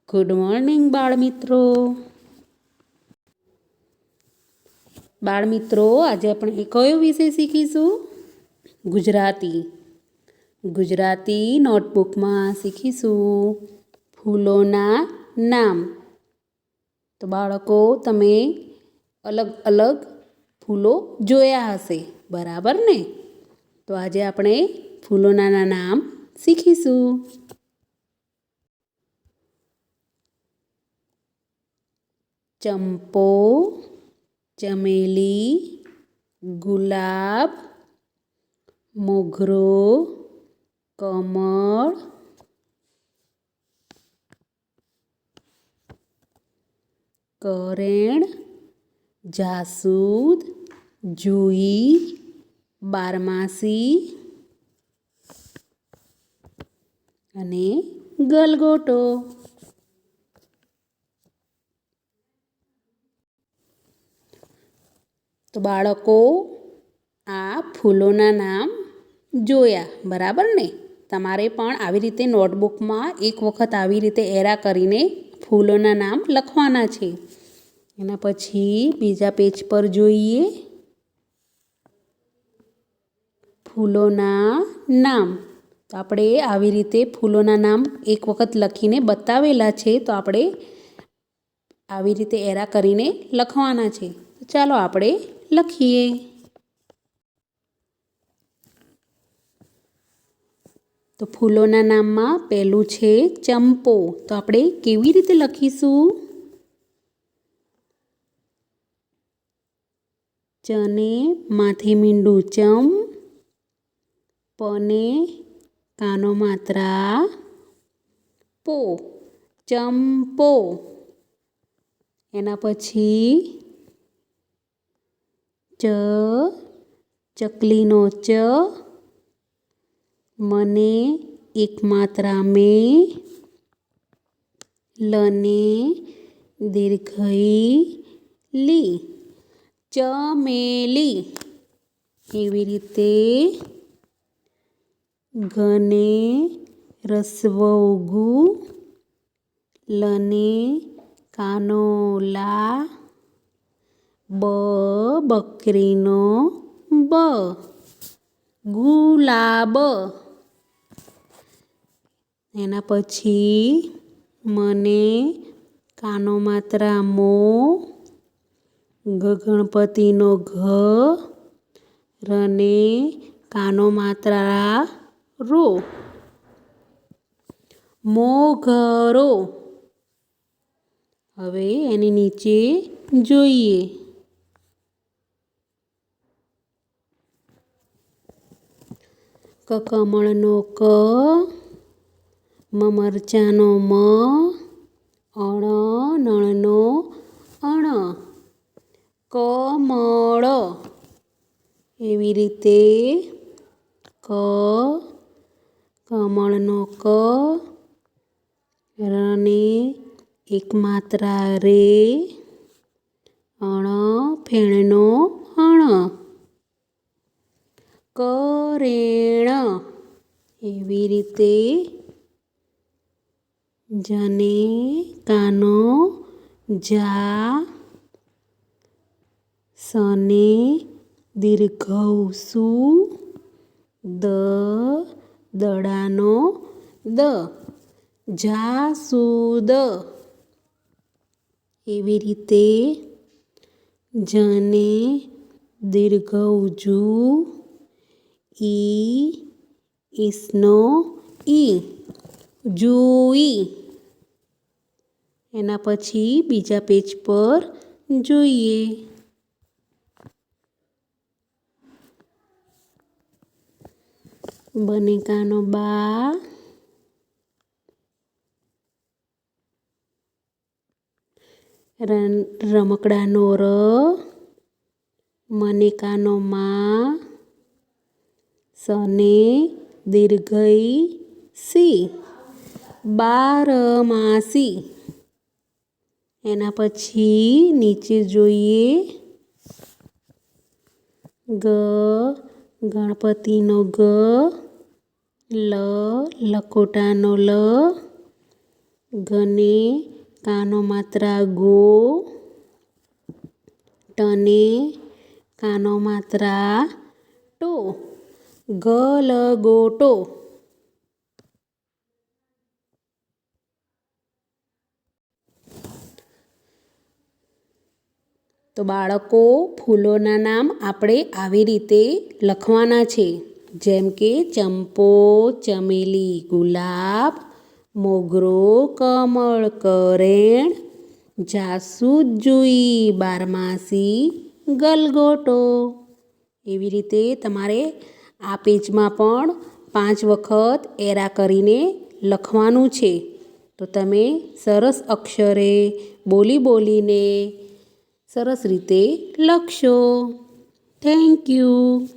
Good morning બાળમિત્રો. બાળમિત્રો, આજે આપણે કયો વિષય શીખીશું? ગુજરાતી. ગુજરાતી નોટબુકમાં શીખીશું ફૂલોના નામ. તો બાળકો, તમે અલગ અલગ ફૂલો જોયા હશે, બરાબર ને? તો આજે આપણે ફૂલોના નામ શીખીશું. ચંપો, ચમેલી, ગુલાબ, મોગરો, કમળ, કરેણ, જાસૂદ, જુઈ, બારમાસી અને ગલગોટો. તો બાળકો, આ ફૂલોના નામ જોયા, બરાબર ને? તમારે પણ આવી રીતે નોટબુકમાં એક વખત આવી રીતે એરા કરીને ફૂલોના નામ લખવાના છે. એના પછી બીજા પેજ પર જોઈએ ફૂલોના નામ. તો આપણે આવી રીતે ફૂલોના નામ એક વખત લખીને બતાવેલા છે, તો આપણે આવી રીતે એરા કરીને લખવાના છે. ચાલો આપણે લખીએ. તો ફૂલોના નામમાં પહેલું છે ચંપો. તો આપણે કેવી રીતે લખીશું? ચને માથે મીંડું ચમ, પને કાનો માત્રા પો, ચંપો. એના પછી ચકલીનો ચ, મને એક માત્રા મેં, લને દીર્ઘઈ લી, ચમેલી. એવી રીતે ઘને રસ્વ ઉગુ, લને કાનો લા, બકરીનો બ, ગુલાબ. એના પછી મને કાનો માત્રા મો, ગણપતિનો ઘ, રને કાનો માત્રા રો, મોગરો. હવે એની નીચે જોઈએ કમળનો ક, મરચાનો મ, નળનો અણ, કમળ. એવી રીતે કમળનો ક, રને એક માત્રા રે, ફેણનો અણ, કરેણ. એવી રીતે જને કાનો જા, સને દીર્ઘઉ સુ, દડાનો દ, જાસૂદ. એવી રીતે જને દીર્ઘઉ જુ, ઈસનો ઈ, જુઈ. એના પછી બીજા પેજ પર જોઈએ બનેકાનો બા, રમકડાનો ર, મનેકાનો મા, સને દીર્ઘઈ સી, બારમાસી. એના પછી નીચે જોઈએ ગણપતિનો ગ, લખોટાનો લ, ઘને કાનો માત્રા ગો, ટને કાનો માત્રા ટો, ગલગોટો. તો બાળકો, ફૂલોના નામ આપણે આવી રીતે લખવાના છે. જેમ કે ચંપો, ચમેલી, ગુલાબ, મોગરો, કમળ, કરેણ, જાસૂદ, જુઈ, બારમાસી, ગલગોટો. એવી રીતે તમારે આ પેજમાં પણ 5 વખત એરા કરીને લખવાનું છે. તો તમે સરસ અક્ષરે બોલીને સરસ રીતે લખશો. Thank you.